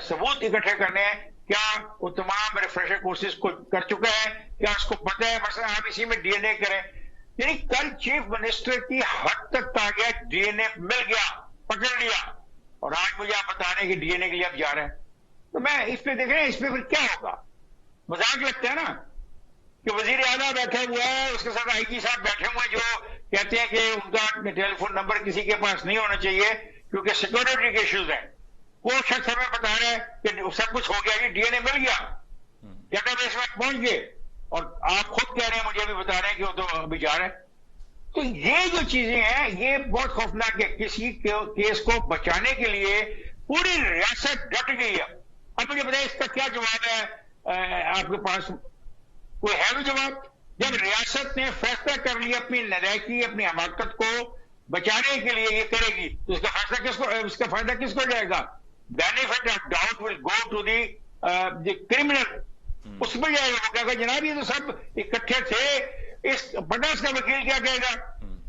ثبوت اکٹھے کرنے ہیں کیا وہ تمام ریفریشر کورسز کو کر چکا ہے، کیا اس کو پتہ ہے. مثلا آپ اسی میں ڈی این اے کریں. یعنی کل چیف منسٹر کی حد تک آ گیا، ڈی این اے مل گیا، پکڑ لیا، اور آج مجھے آپ بتا رہے ہیں کہ ڈی این اے کے لیے آپ جا رہے ہیں. تو میں اس پہ دیکھ رہے ہیں اس پہ پھر کیا ہوگا. مذاق لگتا ہے نا کہ وزیر اعلیٰ بیٹھا ہوا ہے، اس کے ساتھ آئی جی صاحب بیٹھے ہوئے ہیں جو کہتے ہیں کہ ان کا ٹیلی فون نمبر کسی کے پاس نہیں ہونا چاہیے کیونکہ سیکورٹی کے ایشوز ہیں. وہ شخص ہمیں بتا رہا ہے کہ سب کچھ ہو گیا، ڈی این اے مل گیا، ڈیٹا بیس میں پہنچ گئے، اور آپ خود کہہ رہے ہیں، مجھے بھی بتا رہے ہیں کہ وہ تو ابھی جا رہے ہیں. تو یہ جو چیزیں ہیں یہ بہت خوفناک ہے. کسی کیس کو بچانے کے لیے پوری ریاست ڈٹ گئی ہے. اب مجھے بتائیں اس کا کیا جواب ہے آپ کے پاس کوئی ہے وہ جواب؟ جب ریاست نے فیصلہ کر لیا اپنی نلائکی اپنی حماقت کو بچانے کے لیے یہ کرے گی تو اس کا فیصلہ کس کو، اس کا فائدہ کس کو جائے گا؟ Benefit of doubt will go to the criminal, اس میں جائے گا. وہ کہے گا جناب یہ تو سب اکٹھے تھے. اس بٹاس کا وکیل کیا کہے گا؟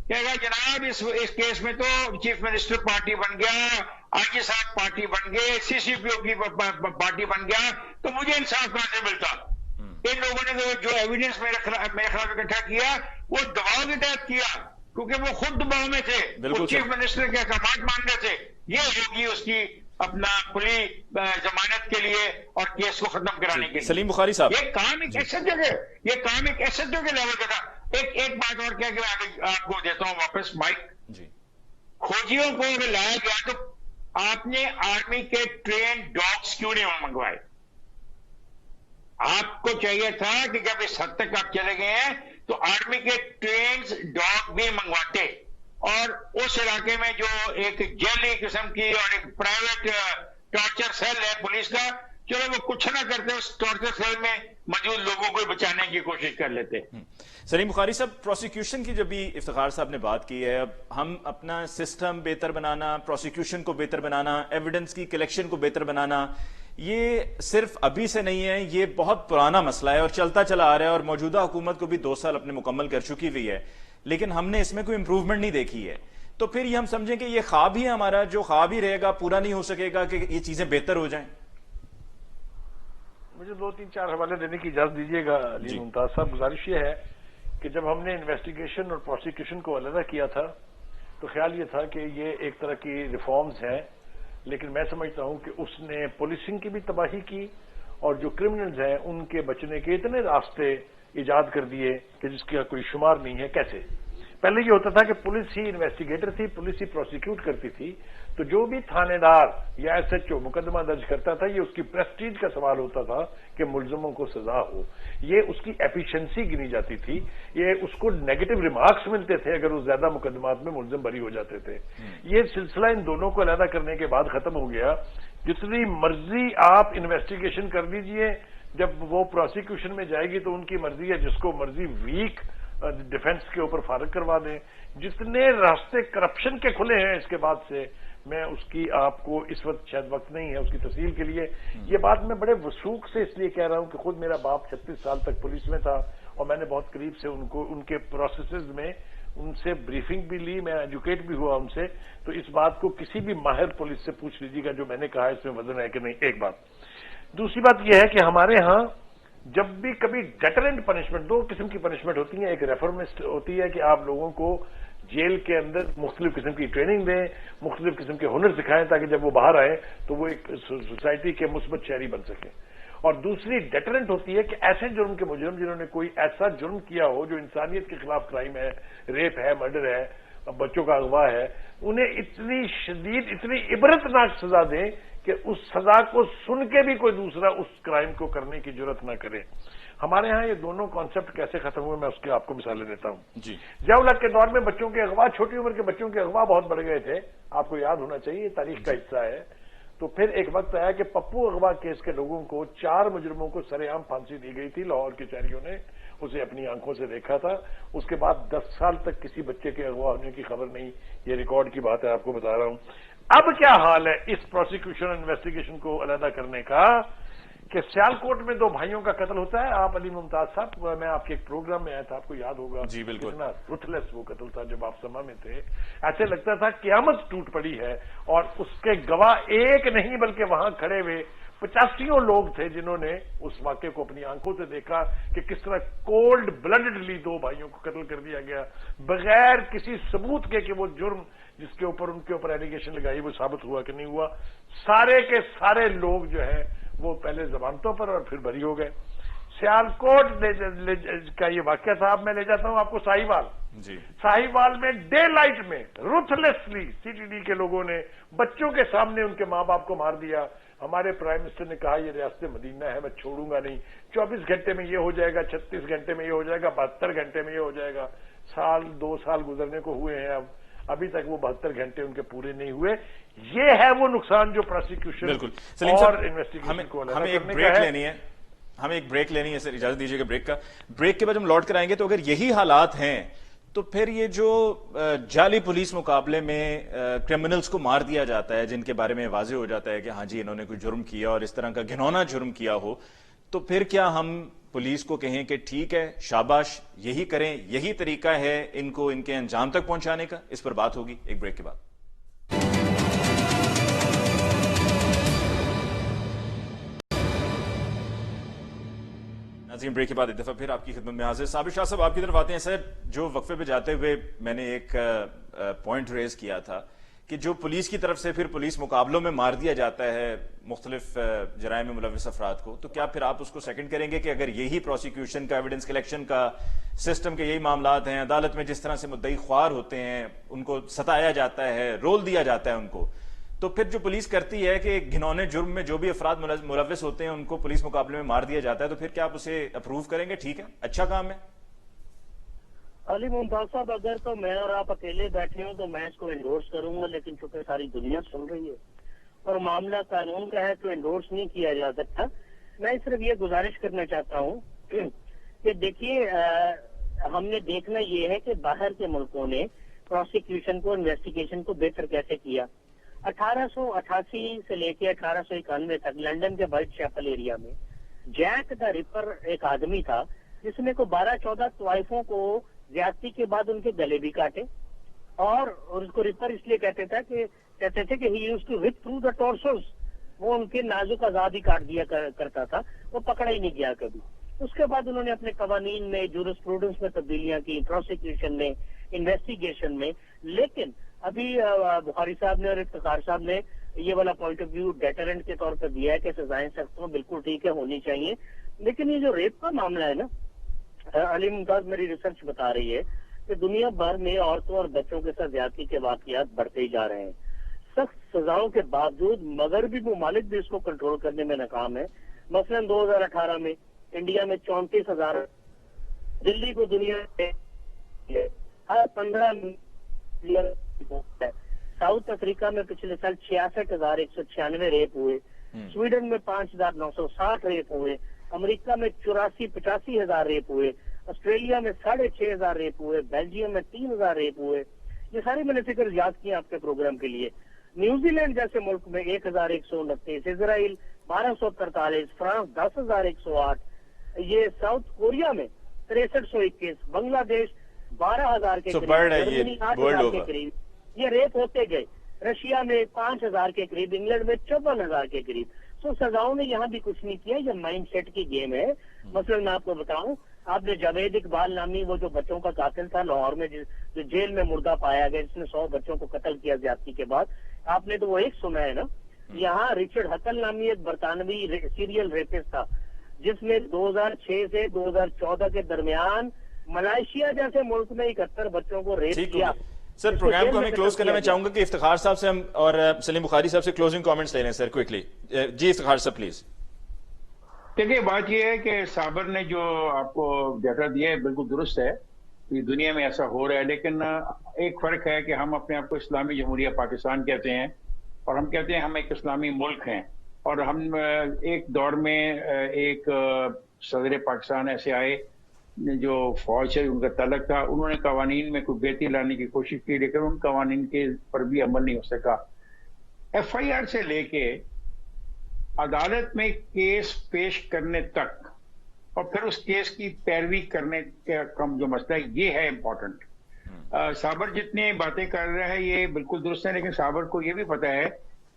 کہے گا جناب اس کیس میں تو چیف منسٹر پارٹی بن گیا، آئی جی صاحب پارٹی بن گئے، سی سی پی او کی پارٹی بن گیا، تو مجھے انصاف کہاں سے ملتا؟ ان لوگوں نے جو ایویڈنس میرے خلاف اکٹھا کیا وہ دباؤ کے تحت کیا، کیونکہ وہ خود دباؤ میں تھے، وہ چیف منسٹر کے احکامات مان رہے تھے. یہ ہوگی اس کی اپنا کھلی ضمانت کے لیے اور کیس کو ختم کرانے کے لیے. سلیم بخاری صاحب، یہ کام ایک ایسے جگہ، یہ کام ایک ایسے جگہ لیول کا تھا. ایک بات اور کیا کہ میں آپ کو دیتا ہوں واپس مائک. کھوجیوں کو اگر لایا گیا تو آپ نے آرمی کے ٹرین ڈاگس کیوں نہیں منگوائے؟ آپ کو چاہیے تھا کہ جب اس حد تک آپ چلے گئے ہیں تو آرمی کے ٹرینز ڈاگ بھی منگواتے، اور اس علاقے میں جو ایک جیلی قسم کی اور ایک پرائیویٹ ٹارچر سیل ہے پولیس کا، چلو وہ کچھ نہ کرتے، اس ٹارچر سیل میں موجود لوگوں کو بچانے کی کوشش کر لیتے. سلیم بخاری صاحب، پروسیکیوشن کی جب بھی افتخار صاحب نے بات کی ہے، اب ہم اپنا سسٹم بہتر بنانا، پروسیکیوشن کو بہتر بنانا، ایویڈنس کی کلیکشن کو بہتر بنانا، یہ صرف ابھی سے نہیں ہے، یہ بہت پرانا مسئلہ ہے اور چلتا چلا آ رہا ہے، اور موجودہ حکومت کو بھی 2 سال اپنے مکمل کر چکی ہوئی ہے، لیکن ہم نے اس میں کوئی امپروومنٹ نہیں دیکھی ہے. تو پھر یہ ہم سمجھیں کہ یہ خواب ہی ہے ہمارا، جو خواب ہی رہے گا، پورا نہیں ہو سکے گا کہ یہ چیزیں بہتر ہو جائیں. مجھے 2-3-4 حوالے دینے کی اجازت دیجیے گا علی ممتاز صاحب. گزارش یہ ہے کہ جب ہم نے انویسٹیگیشن اور پروسیکیوشن کو علیحدہ کیا تھا تو خیال یہ تھا کہ یہ ایک طرح کی ریفارمز ہیں، لیکن میں سمجھتا ہوں کہ اس نے پولیسنگ کی بھی تباہی کی اور جو کرمنلز ہیں ان کے بچنے کے اتنے راستے ایجاد کر دیے کہ جس کا کوئی شمار نہیں ہے. کیسے؟ پہلے یہ ہوتا تھا کہ پولیس ہی انویسٹیگیٹر تھی، پولیس ہی پروسیکیوٹ کرتی تھی، تو جو بھی تھانے دار یا ایس ایچ او مقدمہ درج کرتا تھا یہ اس کی پریسٹیج کا سوال ہوتا تھا کہ ملزموں کو سزا ہو، یہ اس کی ایفیشنسی گنی جاتی تھی، یہ اس کو نیگیٹو ریمارکس ملتے تھے اگر وہ زیادہ مقدمات میں ملزم بری ہو جاتے تھے. یہ سلسلہ ان دونوں کو علیحدہ کرنے کے بعد ختم ہو گیا. جتنی مرضی آپ انویسٹیگیشن کر دیجئے، جب وہ پروسیکیوشن میں جائے گی تو ان کی مرضی ہے، جس کو مرضی ویک ڈیفنس کے اوپر فارغ کروا دیں. جتنے راستے کرپشن کے کھلے ہیں اس کے بعد سے، میں اس کی آپ کو اس وقت شاید وقت نہیں ہے اس کی تفصیل کے لیے. یہ بات میں بڑے وثوق سے اس لیے کہہ رہا ہوں کہ خود میرا باپ 36 سال تک پولیس میں تھا اور میں نے بہت قریب سے ان کے پروسیسز میں ان سے بریفنگ بھی لی، میں ایجوکیٹ بھی ہوا ان سے. تو اس بات کو کسی بھی ماہر پولیس سے پوچھ لیجیے گا جو میں نے کہا اس میں وزن ہے کہ نہیں. ایک بات. دوسری بات یہ ہے کہ ہمارے ہاں جب بھی کبھی ڈیٹرنٹ پنشمنٹ، 2 قسم کی پنشمنٹ ہوتی ہیں. ایک ریفارمسٹ ہوتی ہے کہ آپ لوگوں کو جیل کے اندر مختلف قسم کی ٹریننگ دیں، مختلف قسم کے ہنر سکھائیں تاکہ جب وہ باہر آئیں تو وہ ایک سوسائٹی کے مثبت شہری بن سکیں. اور دوسری ڈیٹرنٹ ہوتی ہے کہ ایسے جرم کے مجرم جنہوں نے کوئی ایسا جرم کیا ہو جو انسانیت کے خلاف کرائم ہے، ریپ ہے، مرڈر ہے، بچوں کا اغوا ہے، انہیں اتنی شدید، اتنی عبرتناک سزا دیں کہ اس سزا کو سن کے بھی کوئی دوسرا اس کرائم کو کرنے کی جرت نہ کرے. ہمارے ہاں یہ دونوں کانسیپٹ کیسے ختم ہوئے میں اس کے آپ کو مثالیں دیتا ہوں. ضیاء الحق کے دور میں بچوں کے اغوا، چھوٹی عمر کے بچوں کے اغوا بہت بڑھ گئے تھے، آپ کو یاد ہونا چاہیے، یہ تاریخ کا حصہ ہے. تو پھر ایک وقت آیا کہ پپو اغوا کیس کے لوگوں کو 4 مجرموں کو سرے عام پھانسی دی گئی تھی. لاہور کے شہریوں نے اسے اپنی آنکھوں سے دیکھا تھا. اس کے بعد 10 سال تک کسی بچے کے اغوا ہونے کی خبر نہیں. یہ ریکارڈ کی بات ہے، آپ کو بتا رہا ہوں. اب کیا حال ہے اس پروسیکیوشن انویسٹیگیشن کو علیحدہ کرنے کا کہ سیالکوٹ میں 2 بھائیوں کا قتل ہوتا ہے. آپ علی ممتاز صاحب، میں آپ کے ایک پروگرام میں آیا تھا، آپ کو یاد ہوگا. جی بالکل. اتنا رتھلیس وہ قتل تھا جب آپ سما میں تھے، ایسے لگتا تھا قیامت ٹوٹ پڑی ہے. اور اس کے گواہ ایک نہیں بلکہ وہاں کھڑے ہوئے 85 لوگ تھے جنہوں نے اس واقعے کو اپنی آنکھوں سے دیکھا کہ کس طرح کولڈ بلڈلی 2 بھائیوں کو قتل کر دیا گیا بغیر کسی ثبوت کے کہ وہ جرم جس کے اوپر ان کے اوپر ایلیگیشن لگائی وہ ثابت ہوا کہ نہیں ہوا. سارے کے سارے لوگ جو ہیں وہ پہلے ضمانتوں پر اور پھر بری ہو گئے. سیالکوٹ کا یہ واقعہ صاحب میں لے جاتا ہوں آپ کو ساہیوال. ساہیوال میں ڈے لائٹ میں رتھلیسلی سی ٹی ڈی کے لوگوں نے بچوں کے سامنے ان کے ماں باپ کو مار دیا. ہمارے پرائم منسٹر نے کہا یہ ریاست مدینہ ہے، میں چھوڑوں گا نہیں. 24 گھنٹے میں یہ ہو جائے گا، 36 گھنٹے میں یہ ہو جائے گا، 72 گھنٹے میں یہ ہو جائے گا. 2 سال گزرنے کو ہوئے ہیں، ابھی تک وہ 72 گھنٹے ان کے پورے نہیں ہوئے. یہ ہے وہ نقصان جو پروسیکیوشن اور انویسٹیگیشن کو ہمیں ایک بریک لینی ہے. ہمیں ایک بریک لینی ہے سر, اجازت دیجیے گا بریک کا. بریک کے بعد ہم لوٹ کر آئیں گے. تو اگر یہی حالات ہیں تو پھر یہ جو جعلی پولیس مقابلے میں کرمنلز کو مار دیا جاتا ہے, جن کے بارے میں واضح ہو جاتا ہے کہ ہاں جی انہوں نے کوئی جرم کیا اور اس طرح کا گھنونا جرم کیا ہو, تو پھر کیا ہم پولیس کو کہیں کہ ٹھیک ہے شاباش یہی کریں, یہی طریقہ ہے ان کو ان کے انجام تک پہنچانے کا؟ اس پر بات ہوگی ایک بریک کے بعد. ناظرین بریک کے بعد ایک دفعہ پھر آپ کی خدمت میں حاضر. صابر شاہ صاحب آپ کی طرف آتے ہیں. سر جو وقفے پہ جاتے ہوئے میں نے ایک پوائنٹ ریز کیا تھا کہ جو پولیس کی طرف سے پھر پولیس مقابلوں میں مار دیا جاتا ہے مختلف جرائم میں ملوث افراد کو, تو کیا پھر آپ اس کو سیکنڈ کریں گے کہ اگر یہی پروسیکیوشن کا, ایویڈنس کلیکشن کا سسٹم کے یہی معاملات ہیں, عدالت میں جس طرح سے مدعی خوار ہوتے ہیں, ان کو ستایا جاتا ہے, رول دیا جاتا ہے ان کو, تو پھر جو پولیس کرتی ہے کہ گھنونے جرم میں جو بھی افراد ملوث ہوتے ہیں ان کو پولیس مقابلے میں مار دیا جاتا ہے, تو پھر کیا آپ اسے اپروو کریں گے؟ ٹھیک ہے, اچھا کام ہے. علی ممتاز صاحب, اگر تو میں اور آپ اکیلے بیٹھے ہوں تو میں اس کو انڈورس کروں گا, لیکن چونکہ ساری دنیا سن رہی ہے اور معاملہ قانون کا ہے تو انڈورس نہیں کیا جا سکتا. میں صرف یہ گزارش کرنا چاہتا ہوں کہ دیکھیے ہم نے دیکھنا یہ ہے کہ باہر کے ملکوں نے پروسیکیوشن کو, انویسٹیگیشن کو بہتر کیسے کیا. 1888 سے لے کے 1891 تک لنڈن کے وائٹ چیپل ایریا میں جیک دا ریپر ایک آدمی تھا جس نے کو 12-14 طوائفوں کو زیادتی کے بعد ان کے گلے بھی کاٹے, اور اس کو ریپر اس لیے کہتے تھے کہ he used to Ripa through the ٹورسوز, وہ ان کے نازک اعضاء ہی کاٹ دیا کرتا تھا, وہ پکڑا ہی نہیں گیا کبھی. اس کے بعد انہوں نے اپنے قوانین میں, جورسپروڈنس میں تبدیلیاں کی, پروسیکیوشن میں, انویسٹیگیشن میں. لیکن ابھی بخاری صاحب نے اور افتخار صاحب نے یہ والا پوائنٹ آف ویو ڈیٹرنٹ کے طور پر دیا ہے کہ سزائیں سخت ہوں, بالکل ٹھیک ہے, ہونی چاہیے. لیکن یہ جو ریپ کا معاملہ ہے نا, علی ممتاز میری ریسرچ بتا رہی ہے کہ دنیا بھر میں عورتوں اور بچوں کے ساتھ زیادتی کے واقعات بڑھتے ہی جا رہے ہیں. سخت سزاؤں کے باوجود مغربی ممالک بھی اس کو کنٹرول کرنے میں ناکام ہے. مثلا 2018 میں انڈیا میں 34,000, دلی کو دنیا میں 15 ملین, ساؤتھ افریقہ میں پچھلے سال 66,196 ریپ ہوئے, سویڈن میں 5,960 ریپ ہوئے, امریکہ میں 84-85 ہزار ریپ ہوئے, آسٹریلیا میں 6,500 ریپ ہوئے, بیلجیم میں 3,000 ریپ ہوئے. یہ ساری میں نے فکر یاد کی آپ کے پروگرام کے لیے. نیوزی لینڈ جیسے ملک میں 1,129, اسرائیل 1,243, فرانس 10,108, یہ ساؤتھ کوریا میں 6,321, بنگلہ دیش 12,000 کے قریب, جرمنی 8,000 کے قریب یہ ریپ ہوتے گئے, رشیا میں 5,000 کے قریب, انگلینڈ میں 54,000 کے قریب. سو سزاؤں نے یہاں بھی کچھ نہیں کیا, یہ مائنڈ سیٹ کی گیم ہے. مثلا میں آپ کو بتاؤں, آپ نے جاوید اقبال نامی وہ جو بچوں کا قاتل تھا لاہور میں, جو جیل میں مردہ پایا گیا, جس نے 100 بچوں کو قتل کیا زیادتی کے بعد, آپ نے تو وہ ایک سنا ہے نا. یہاں رچرڈ ہکل نامی ایک برطانوی سیریل ریپسٹ تھا جس نے 2006 سے 2014 کے درمیان ملائیشیا جیسے ملک میں 71 بچوں کو ریپ کیا. سر پروگرام کو ہمیں کلوز کرنا, میں چاہوں گا کہ افتخار صاحب سے ہم اور سلیم بخاری صاحب سے کلوزنگ کامنٹس لے لیں سر کوئکلی. جی افتخار صاحب پلیز. دیکھیے بات یہ ہے کہ صابر نے جو آپ کو ڈیٹا دیا ہے بالکل درست ہے, دنیا میں ایسا ہو رہا ہے. لیکن ایک فرق ہے کہ ہم اپنے آپ کو اسلامی جمہوریہ پاکستان کہتے ہیں اور ہم کہتے ہیں ہم ایک اسلامی ملک ہیں, اور ہم ایک دور میں ایک صدر پاکستان ایسے آئے جو فوج سے ان کا تعلق تھا, انہوں نے قوانین میں کوئی بہتری لانے کی کوشش کی لیکن ان قوانین کے پر بھی عمل نہیں ہو سکا. ایف آئی آر سے لے کے عدالت میں کیس پیش کرنے تک اور پھر اس کیس کی پیروی کرنے کا جو مسئلہ ہے یہ ہے امپورٹنٹ. صابر جتنے باتیں کر رہا ہے یہ بالکل درست ہے, لیکن صابر کو یہ بھی پتا ہے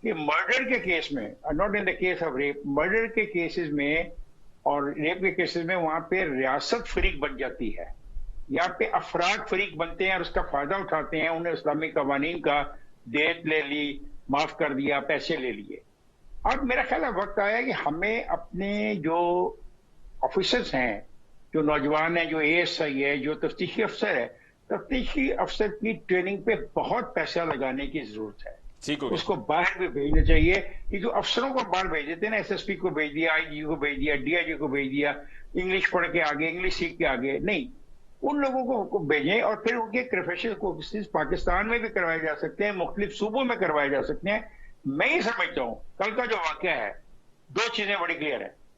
کہ مرڈر کے کیس میں, not in the case of rape, murder کے کیسز میں اور ریپ کے کیسز میں وہاں پہ ریاست فریق بن جاتی ہے, یہاں پہ افراد فریق بنتے ہیں اور اس کا فائدہ اٹھاتے ہیں. انہیں اسلامی قوانین کا دیت لے لی, معاف کر دیا, پیسے لے لیے. اب میرا خیال ہے وقت آیا کہ ہمیں اپنے جو آفیسرز ہیں, جو نوجوان ہیں, جو اے ایس آئی ہے, جو تفتیشی افسر ہے, تفتیشی افسر کی ٹریننگ پہ بہت پیسہ لگانے کی ضرورت ہے. اس کو باہر بھی بھیجنا چاہیے. یہ جو افسروں کو باہر بھیج دیتے ہیں نا, ایس ایس پی کو بھیج دیا, آئی جی کو بھیج دیا, ڈی آئی جی کو بھیج دیا, انگلش پڑھ کے آگے, انگلش سیکھ کے آگے, نہیں, ان لوگوں کو بھیجیں اور پھر ان کے پروفیشنل کورسز پاکستان میں بھی کروائے جا سکتے ہیں, مختلف صوبوں میں کروائے جا سکتے ہیں. میں یہ سمجھتا ہوں کل کا جو واقعہ ہے, دو چیزیں بڑی کلیئر ہیں.